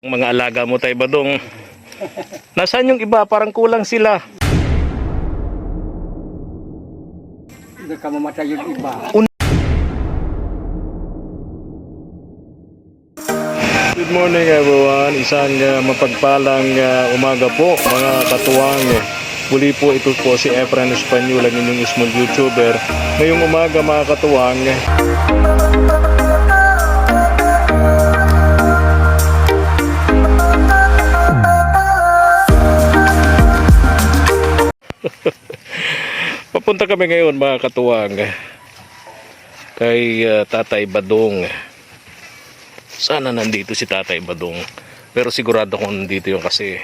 Mga alaga mo tayo badong. Nasaan yung iba? Parang kulang sila. Hindi ka mamatay yung iba. Good morning everyone. Isang mapagpalang umaga po mga katuwang. Muli po ito po si Efren Espanyol, ang inyong small YouTuber. Ngayong umaga mga katuwang. Papunta kami ngayon mga katuwang kay Tatay Badong. Sana nandito si Tatay Badong, pero sigurado kung nandito yun kasi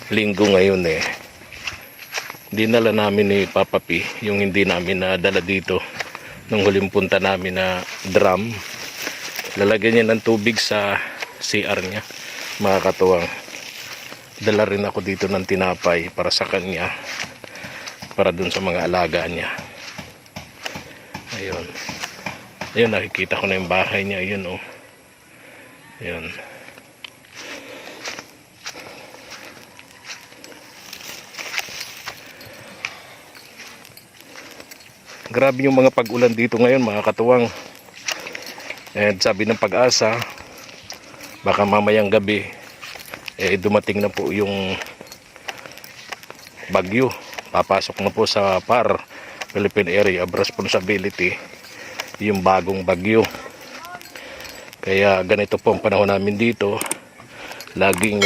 linggo ngayon eh. Dinala namin ni Papa P yung hindi namin nadala dito nung huling punta namin na drum. Lalagyan niya ng tubig sa CR niya mga katuwang. Dala rin ako dito ng tinapay para sa kanya, para dun sa mga alaga niya. Ayun. Ayun, nakikita ko na yung bahay niya. Ayun oh. Ayun. Grabe yung mga pag-ulan dito ngayon mga katuwang. And sabi ng Pag-asa, baka mamayang gabi dumating na po yung bagyo. Papasok na po sa PAR, Philippine Area of Responsibility, yung bagong bagyo. Kaya ganito po ang panahon namin dito, laging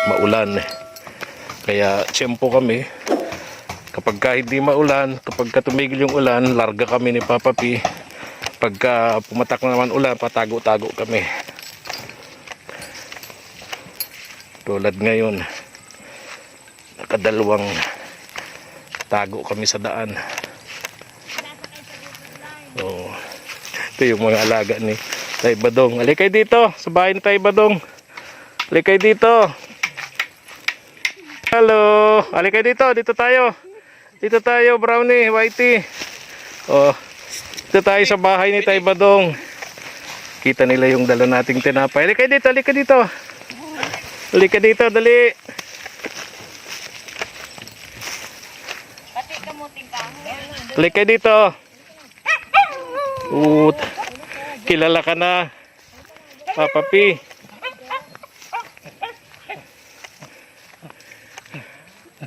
maulan. Kaya tiyempo kami, kapag hindi maulan, kapag tumigil yung ulan, larga kami ni Papa P. Pagka pumatak na naman ulan, patago-tago kami. Tulad ngayon, nakadalawang tago kami sa daan. Oh, ito yung mga alaga ni Tay Badong. Alikay dito sa bahay ni Tay Badong. Alikay dito. Hello. Alikay dito. Dito tayo. Dito tayo, Brownie, Whitey. Oh, dito tayo sa bahay ni Tay Badong. Kita nila yung dala nating tinapay. Alikay dito. Alikay dito. Alikay dito. Dali. Alikay dito. Kilala ka na, Papa P.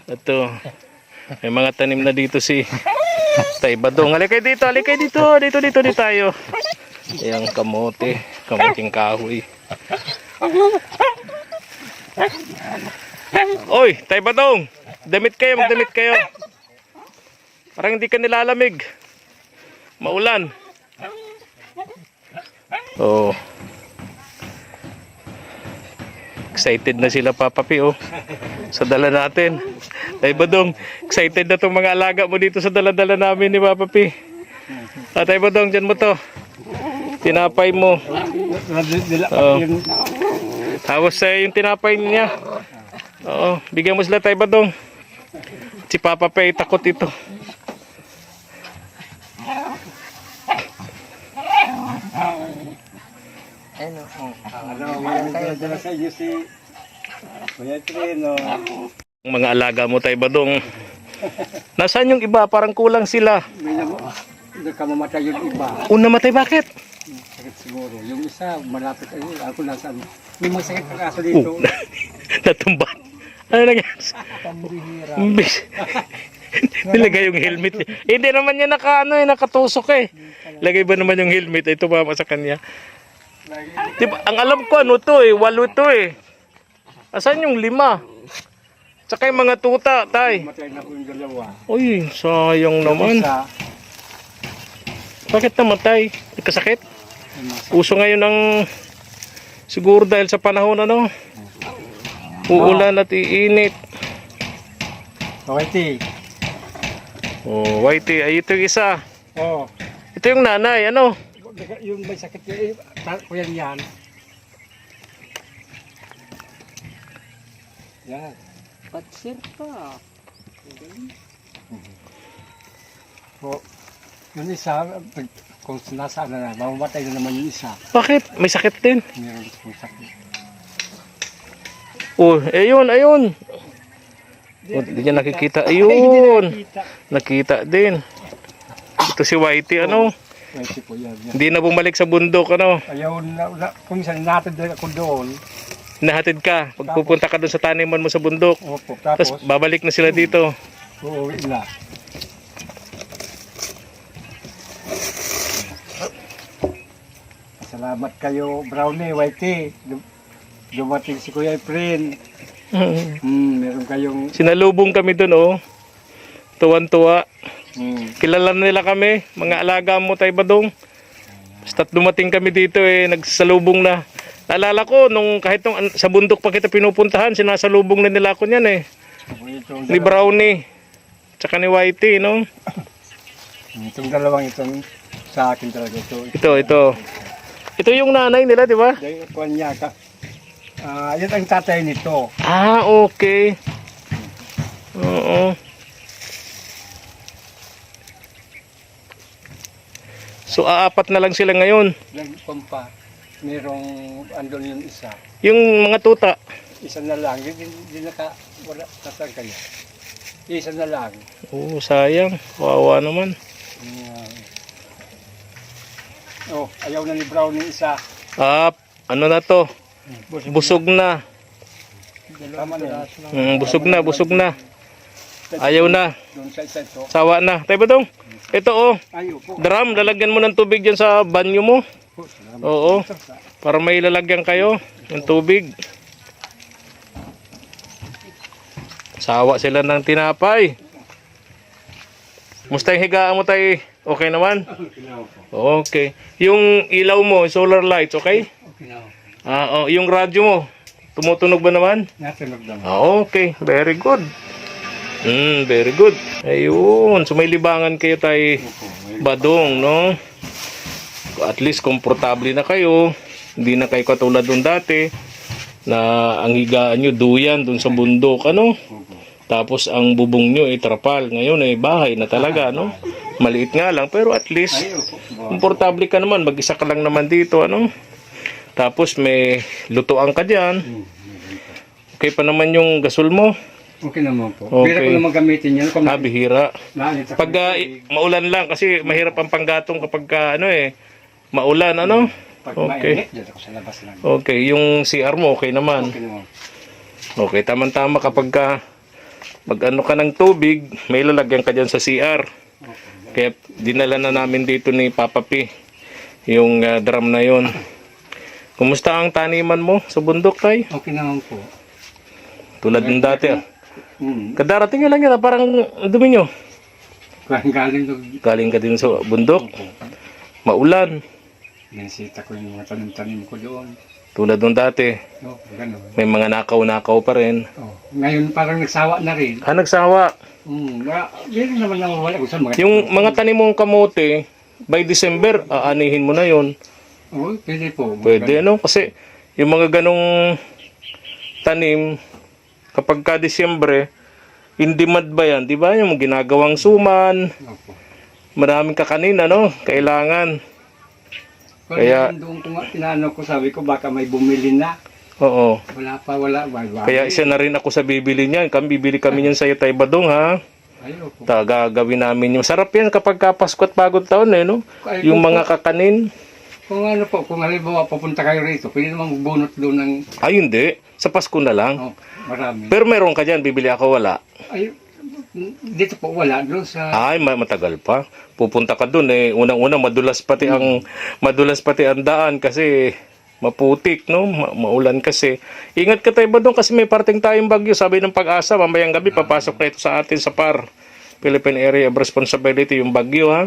Ito, may mga tanim na dito si Tay Badong. Alikay dito, alikay dito. Dito tayo. Ayan, kamote, kamuting kahoy. Oy, Tay Badong, damit kayo, magdamit kayo. Parang hindi ka nilalamig. Maulan. Oh. Excited na sila Papa P oh, sa dala natin. Tay Badong, excited na itong mga alaga mo dito sa dala-dala namin ni Papa P. Tay Badong, dyan mo to. Tinapay mo. Oh. Tapos yung tinapay niya. Oo, bigyan mo sila Tay Badong. Si Papa P takot ito. Mga alaga mo Tay Badong. Nasaan yung iba? Parang kulang sila. Hindi ka mamatay yung iba. Namatay bakit? Sakit siguro. Yung isa, malapit ay ako nasa. May mga sakit ka kaso dito. Natumbat. Ano nangyari? Pambihira. Nilagay yung helmet niya. Hindi naman niya nakatusok eh. Lagay ba naman yung helmet? Ito mama sa kanya. Diba, ang alam ko ano to eh, 8 to eh. Asan yung 5? Tsaka yung mga tuta, Tay. Matay na po yung dalawa. Uy, sayang naman. Bakit namatay? Nagkasakit? Uso ngayon ng siguro dahil sa panahon ano. Uulan at iinit. Whitey. Oh, Whitey, ay ito yung isa. Oh. Ito yung nanay, ano? Yung may sakit kuya yan. Yan. Patsir pa. Oh, yung isa, kung nasaan na mamamatay na naman yung isa. Bakit? May sakit din. Meron pong sakit. Oh, ayun, ayun. Oh, hindi niya nakikita. Ayun. Nakita din. Ito si Whitey, ano? Pwede po yan. Hindi na bumalik sa bundok, ano? Ayaw kung saan natin din ako doon. Nahatid ka. Pagpupunta ka doon sa taniman mo sa bundok. Opo, Tapos tapos babalik na sila dito. uuwi na. Salamat kayo, Brownie, Whitey. Dumating si Kuya Efren. Meron kayong... Sinalubong kami doon, oh. Tuwan-tuwa. Mm, Kilala na nila kami. Mga alaga mo tayo Badong. Basta't dumating kami dito, nagsalubong na. Naalala ko, kahit nung sa bundok pa kita pinupuntahan, sinasalubong na nila ako niyan, Ni Brownie. Tsaka ni Whitey, no? Itong dalawang itong sa akin talaga ito. Ito. Ito yung nanay nila, di ba? Dahil kuwan niya ka. Yan ang tatay nito. Ah, okay. Oo. So, aapat na lang sila ngayon. Yan pa. Merong andon yung isa. Yung mga tuta. Isa na lang. Hindi wala tatang kaya. Isa na lang. Oo, sayang. Kawawa naman. Ayaw na ni Brownie isa. Ano na to? Busog na. Tama na yan. Busog na. Ayaw na. Doon sa isa ito. Sawa na. Tayo ba dong? Ito, oh. Ayaw po. Drum, lalagyan mo ng tubig dyan sa banyo mo. Oo. Para may lalagyan kayo ng tubig. Sawa sila ng tinapay. Musta yung higaan mo tayo? Okay naman? Okay. Yung ilaw mo, solar lights, okay? Okay na. Yung radyo mo, tumutunog ba naman? Natunog naman. Okay. Very good. Very good. Ayun. So may libangan kayo tayo Badong, no? At least komportable na kayo. Hindi na kayo katulad doon dati na ang higaan nyo duyan doon sa bundok, ano? Tapos ang bubong nyo ay trapal. Ngayon ay bahay na talaga, no? Maliit nga lang, pero at least komportable ka naman. Mag-isa ka lang naman dito, ano? Tapos may lutuan ka dyan. Okay pa naman yung gasol mo. Okay naman po. Okay. Bira ko naman gamitin yan. Bihira. Pag maulan lang, kasi mahirap ang panggatong kapag maulan, ano? Pag Okay. mainit, dyan ako sa labas lang. Okay, yung CR mo, okay naman. Okay naman. Okay, tama-tama kapag mag-ano ka ng tubig, may lalagyan ka dyan sa CR. Kaya dinala na namin dito ni Papa P yung drum na yon. Kumusta ang taniman mo sa bundok, tay? Okay naman po. Tulad ng dati, Kadarating nyo lang yun, parang dumi nyo. Galing ka din sa bundok. Maulan. Nasita ko yung mga tanim-tanim ko doon. Tulad ng dati. Ganun. May mga nakaw-nakaw pa rin. Ngayon parang nagsawa na rin. Nagsawa. Meron naman nawawala ko sa mga... Yung mga tanim mong kamote, by December, aanihin mo na yon. Pwede po. Pwede, ano? Kasi yung mga ganong tanim, kapag ka Disyembre, in demand ba yan? Di ba? Yung ginagawang suman, maraming kakanin, ano? Kailangan. Kaya, doon ko nga, tinanong ko, sabi ko, baka may bumili na. oo. Wala pa, wala. Kaya isa na rin ako sa bibili niyan. Bibili kami niyan sa iyo, Tay Badong, ha? Ayoko. Gagawin namin yung sarap yan kapag Pasko at Bagong Taon, no? Yung mga kakanin. Kung ano po, kung halimbawa pupunta kayo rito, pwede namang bunot doon ng... Ay, hindi. Sa Pasko na lang. Marami. Pero meron ka dyan, bibili ako, wala. Ay, dito po wala. Doon sa... Ay, matagal pa. Pupunta ka doon, unang-una madulas pati ang daan kasi maputik, no? Maulan kasi. Ingat ka tayo ba doon kasi may parting tayong bagyo. Sabi ng Pag-asa, mamayang gabi papasok na ito sa atin sa PAR. Philippine Area of Responsibility, yung bagyo, ha?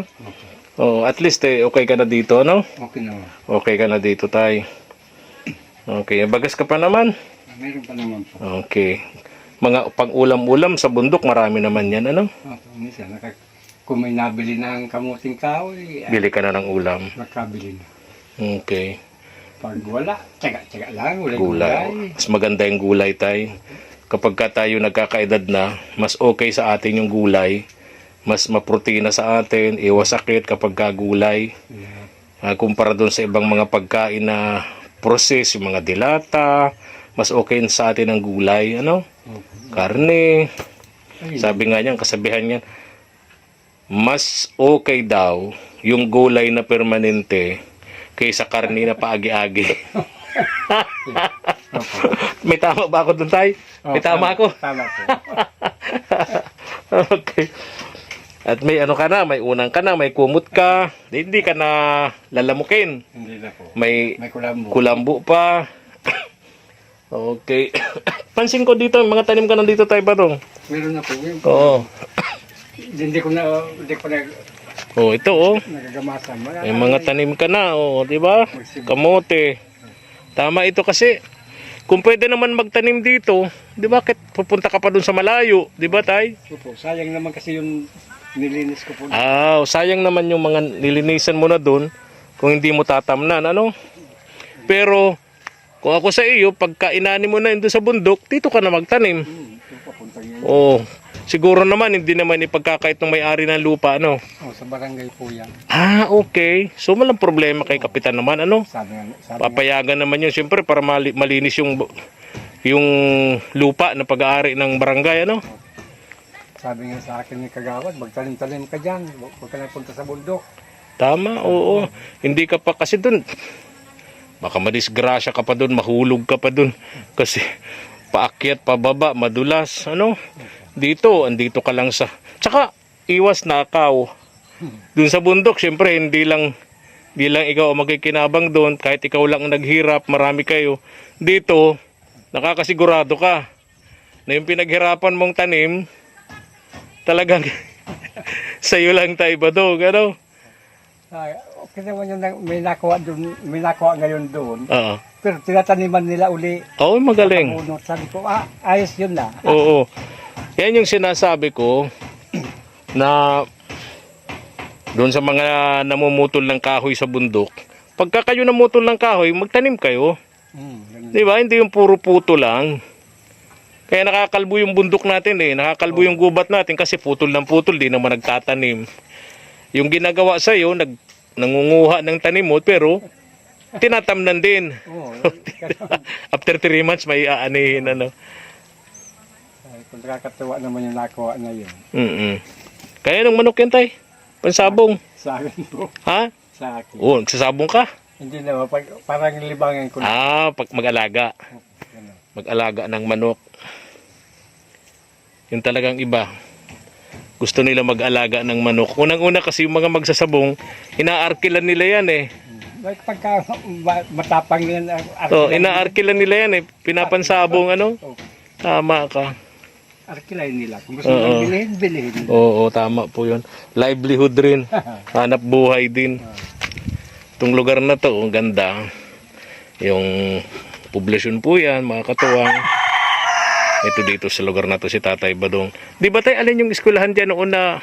At least okay ka na dito, no? Okay naman. Okay ka na dito, tay. Okay, bagas ka pa naman. Meron pa naman po. Okay. Mga pang-ulam-ulam sa bundok, marami naman yan, ano? Minsan, kung may nabili ng kamuting kahoy, Bili ka na ng ulam. nakabili na. Okay. Pag wala, tsaga-tsaga lang. Wala Gulay. Mas maganda yung gulay, tay. Kapag ka tayo nagkakaedad na, mas okay sa atin yung gulay. Mas maprotina sa atin, iwas sakit kapag gulay. Kumpara doon sa ibang mga pagkain na process, yung mga dilata, mas okay sa atin ang gulay, ano? Opo. Karne. Ay, Sabi nga niyan, kasabihan niyan, mas okay daw yung gulay na permanente kaysa karne na paagi-agi. opo. May tama ba ako dun, Tay? May tama ako? Tama po. Okay. At may ano ka na, may unang ka na, may kumot ka, hindi ka na lalamukin. Hindi na po. May May kulambo. kulambo pa. Okay. Pansin ko dito, mga tanim ka nandito, Tay Badong. Meron na po. Yun. Oo. Hindi ko na Oh, ito oh. nagagamasan. May mga tanim ka na, oh, di ba? Kamote. Tama ito kasi. Kung pwede naman magtanim dito, di ba? Bakit pupunta ka pa dun sa malayo, di ba, Tay? Opo. Sayang naman kasi yung nilinis ko po. Sayang naman yung mga nilinisan mo na dun kung hindi mo tatamnan, ano? Pero kung ako sa iyo, pagka inani mo na doon sa bundok, dito ka na magtanim. Ito papunta yun. Oh, siguro naman hindi naman ipagkakait ng may-ari ng lupa, ano? Oh, sa barangay po yan. Okay. So walang problema kay kapitan naman, ano? Sabi Papayagan naman yun siyempre para malinis yung lupa na pag-aari ng barangay, ano? nga sa akin ni Kagawad, magtanim-tanim ka dyan. Huwag ka na punta sa bundok. Tama, oo. Hindi ka pa kasi dun. Baka madisgrasya ka pa dun, mahulog ka pa dun. Kasi paakyat, pababa, madulas, ano? Dito, andito ka lang sa... Tsaka, iwas nakaw. Dun sa bundok, syempre, hindi lang ikaw ang magkikinabang doon. Kahit ikaw lang ang naghirap, marami kayo. Dito, nakakasigurado ka na yung pinaghirapan mong tanim, talagang sa'yo lang tayo ba doon, ano? Ay, okay naman yun, may nakuha ngayon doon. Oo. Pero tinataniman nila uli. Oo, magaling. Bunot. Sabi ko, ayos yun na. Oo. Yan yung sinasabi ko na doon sa mga namumutol ng kahoy sa bundok. Pagka kayo namutol ng kahoy, magtanim kayo. Ganun. Di ba? Hindi yung puro puto lang. Kaya nakakalbo yung bundok natin eh. Nakakalbo yung gubat natin kasi putol ng putol, di naman nagtatanim. Yung ginagawa sa'yo, nangunguha ng tanim mo, pero tinatamnan din. Oo. After 3 months, may aanihin, ano. Ay, kung nakakatawa naman yung nakuha na yun. Kaya nung manok yan, Tay? Pansabong. Sa akin po. Ha? Sa akin. Oo, nagsasabong ka? Hindi naman. Parang libangan ko na. Pag mag-alaga. Ganun. Mag-alaga ng manok. Yung talagang iba. Gusto nila mag-alaga ng manok. Unang-una kasi yung mga magsasabong, inaarkilan nila yan eh. Pagka matapang yan. So, inaarkilan nila yan eh. Pinapansabong ano. Oh, Tama ka. arkilayin nila. Kung gusto nila bilhin, bilhin. Oo, tama po yun. Livelihood rin. Hanap buhay din. Itong lugar na to, ang ganda. Yung poblasyon po yan, mga katuwang. Ito dito sa lugar na to si Tatay Badong. Di ba tayo alin yung eskwelahan dyan noon na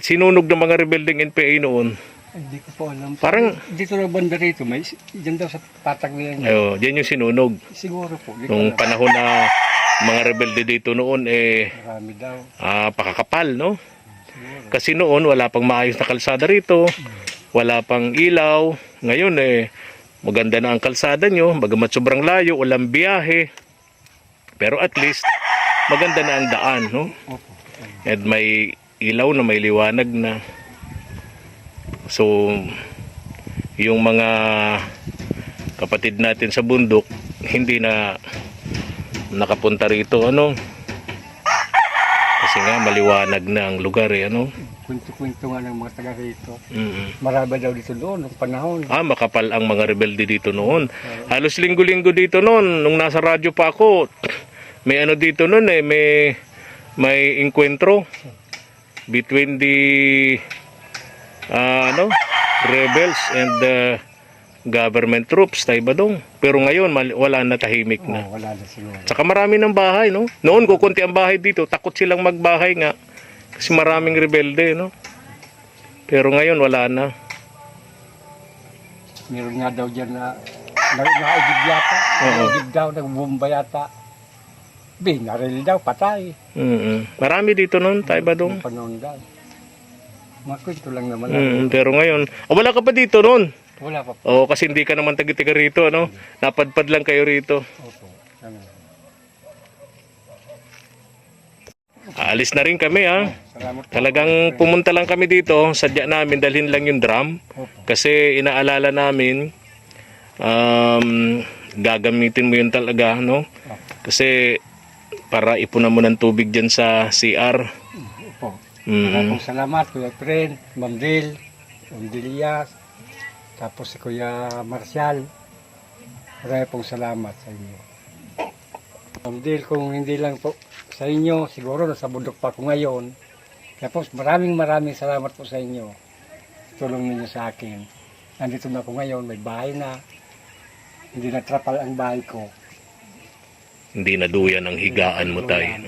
sinunog ng mga rebelding NPA noon? Hindi ko po alam. Parang, Dito na banda rito, may dyan daw sa patag na yan. dyan yung sinunog. Siguro po. Di ko Nung alam. panahon na mga rebelde dito noon, Marami daw. pakakapal, no? Siguro. Kasi noon, wala pang maayos na kalsada rito. Wala pang ilaw. Ngayon, maganda na ang kalsada nyo. Bagamat sobrang layo, walang biyahe. Pero at least, maganda na ang daan, no? Opo. At may ilaw na, may liwanag na. So, yung mga kapatid natin sa bundok, hindi na nakapunta rito, ano? Kasi nga, maliwanag na ang lugar, ano? Kwento-kwento nga ng mga taga rito. Mm-mm. Marami daw dito noon, nung panahon. Makapal ang mga rebelde dito noon. Halos linggo-linggo dito noon, nung nasa radyo pa ako, may ano dito noon may encuentro between the rebels and the government troops, Tay Badong. Pero ngayon, wala na, tahimik na. Wala na siguro. Tsaka marami ng bahay, no? Noon, kukunti ang bahay dito, takot silang magbahay nga. Kasi maraming rebelde, no? Pero ngayon, wala na. Meron nga daw dyan na nakaigib yata. Oo. Nakaigib daw, nagbumba yata. Binaril daw, patay. Marami dito noon, Tay Badong. Nung panahon daw. Mga kwento lang naman. Pero ngayon, wala ka pa dito noon. Wala pa po. Oo, kasi hindi ka naman taga-taga rito, ano? Napadpad lang kayo rito. Opo. Ano. Aalis na rin kami ha. Salamat po. Talagang pumunta lang kami dito, sadya namin dalhin lang yung drum Opo. kasi inaalala namin gagamitin mo yun talaga, no? Kasi para ipunan mo ng tubig dyan sa CR. Opo. Maraming salamat, Kuya Efren, Ma'am Del, Ma'am Delias, tapos si Kuya Marcial. Maraming pong salamat sa inyo. Ma'am Del, kung hindi lang po sa inyo, siguro nasa bundok pa ako ngayon. Tapos maraming salamat po sa inyo. Tulong ninyo sa akin. Nandito na ako ngayon, may bahay na. Hindi natrapal ang bahay ko. Hindi na duyan ang higaan mo tayo.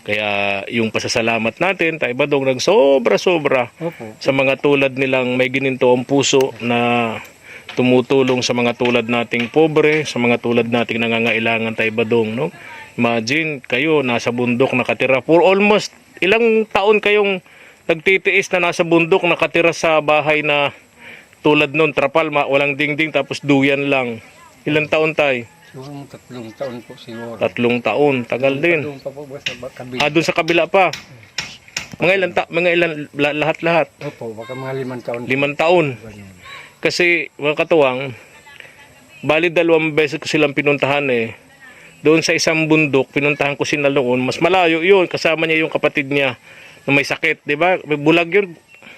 Kaya yung pasasalamat natin, tayo Badong, ng sobra-sobra Opo. sa mga tulad nilang may gininto ang puso na tumutulong sa mga tulad nating pobre, sa mga tulad nating nangangailangan tayo Badong, no? Imagine kayo nasa bundok nakatira for almost ilang taon kayong nagtitiis na nasa bundok nakatira sa bahay na tulad nun trapal, walang dingding tapos duyan lang. Ilang taon tayo? Siguro 3 taon po siguro. 3 taon, tagal din. Doon pa po ba sa kabila? Doon sa kabila pa. Mga ilan lahat-lahat. Opo, baka mga 5 taon. 5 taon. Ganun. Kasi mga katuwang, bali 2 beses ko silang pinuntahan eh. Doon sa isang bundok, pinuntahan ko sila noon. Mas malayo yun, kasama niya yung kapatid niya na may sakit, di ba? May bulag yun.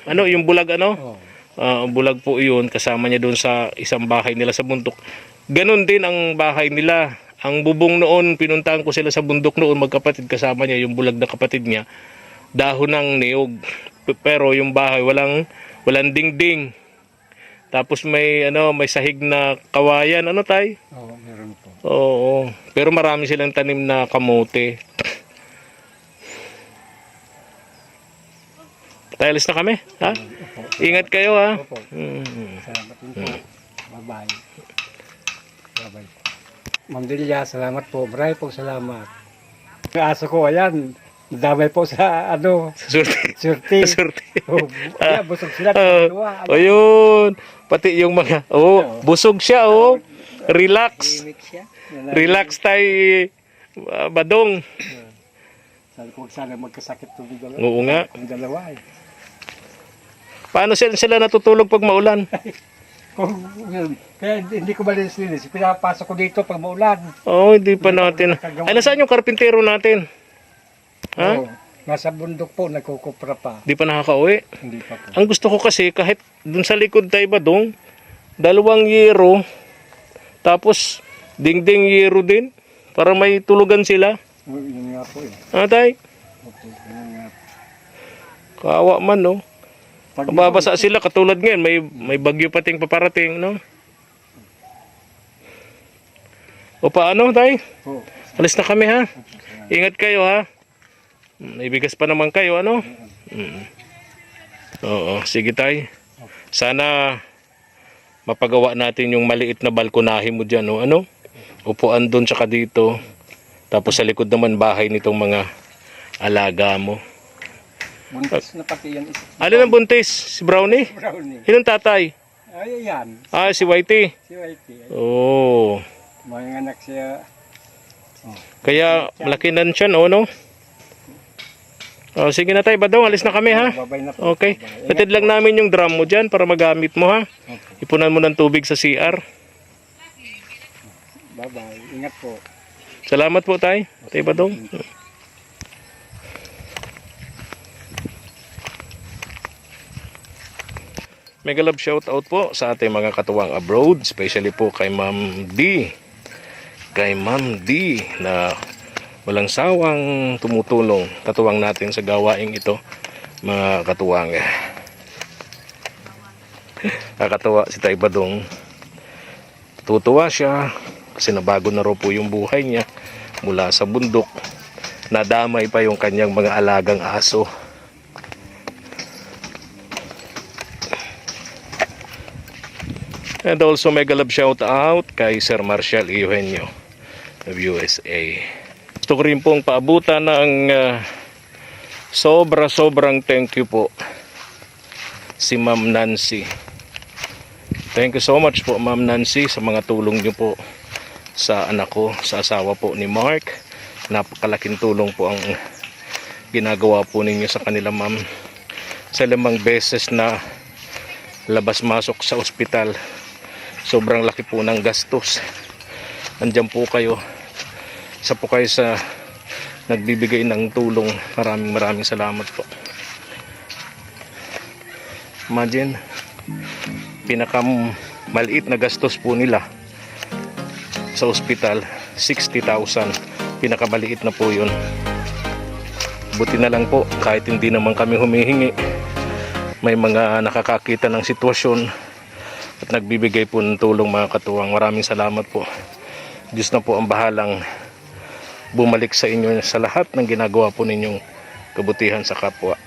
Ano, yung bulag ano? Oh. Bulag po yun, kasama niya doon sa isang bahay nila sa bundok. Ganon din ang bahay nila. Ang bubong noon, pinuntahan ko sila sa bundok noon, magkapatid, kasama niya yung bulag na kapatid niya. Dahon ng niyog. Pero yung bahay, walang dingding. Tapos may sahig na kawayan, ano tay? Oo, meron po. Oo. Pero marami silang tanim na kamote. Tayo, alis na kami, ha? Opo. Ingat kayo, ha? Opo. Salamat din po. Bye-bye. Bye-bye. Ma'am Delia, salamat po. Maraming po salamat. Yung aso ko, ayan. Damay po sa Surti. surti. Surti. Oh, yeah, busog sila. O yun. Pati yung mga, busog siya, Relax. Relax tayo, Badong. Sabi ko, sana magkasakit itong dalawa. Oo nga. Ang dalawa eh. Paano sila natutulog pag maulan? Kaya hindi ko malinis-linis. Pinapasok ko dito pag maulan. Hindi pa natin. Ay, nasaan yung karpintero natin? Ha? Oo, nasa bundok po, nagkukupra pa. Di pa nakakauwi. Hindi pa po. Ang gusto ko kasi, kahit dun sa likod tayo Badong, 2 yero, tapos dingding yero din, para may tulugan sila. Yun nga po eh. Tay? Okay, yun nga. Kawawa man, no? Pag Mababasa sila, katulad ngayon, may bagyo pating paparating, no? O paano, tay? po, Alis na kami, ha? Ingat kayo, ha? May bigas pa naman kayo, ano? Oo, sige tay. Sana mapagawa natin yung maliit na balkonahe mo dyan, no? Ano? Upuan doon tsaka dito. Tapos sa likod naman bahay nitong mga alaga mo. buntis na pati yan. Alin ang buntis? Si Brownie? Brownie. Ilang tatay? Ay, yan. Si Si Whitey. Whitey. Oo. Mga anak siya. Kaya malaki na siya, no? Sige na tayo, Badong. Alis na kami, ha? Babay na po. Okay. Babay. Hatid lang namin yung drum mo dyan para magamit mo, ha? Ipunan mo ng tubig sa CR. Bye-bye. Ingat po. Salamat po, tay. Tay Badong. Mega love shout out po sa ating mga katuwang abroad, especially po kay Ma'am D. Kay Ma'am D na walang sawang tumutulong katuwang natin sa gawaing ito, mga katuwang. Nakakatuwa si Tay Badong. Tutuwa siya kasi nabago na raw po yung buhay niya mula sa bundok. Nadamay pa yung kanyang mga alagang aso. And also mega love shout out kay Sir Marcial Eugenio of USA. Gusto ko rin pong paabutan ng sobrang thank you po si Ma'am Nancy Thank you so much po Ma'am Nancy sa mga tulong niyo po sa anak ko, sa asawa po ni Mark. Napakalaking tulong po ang ginagawa po ninyo sa kanila ma'am. Sa 5 beses na labas-masok sa ospital, sobrang laki po ng gastos. Andyan po kayo. Isa po kayo sa nagbibigay ng tulong. Maraming salamat po. Imagine, pinakamaliit na gastos po nila sa ospital, 60,000. Pinakamaliit na po yun. Buti na lang po, kahit hindi naman kami humihingi, may mga nakakakita ng sitwasyon at nagbibigay po ng tulong mga katuwang. Maraming salamat po. Diyos na po ang bahalang bumalik sa inyo sa lahat ng ginagawa po ninyong kabutihan sa kapwa.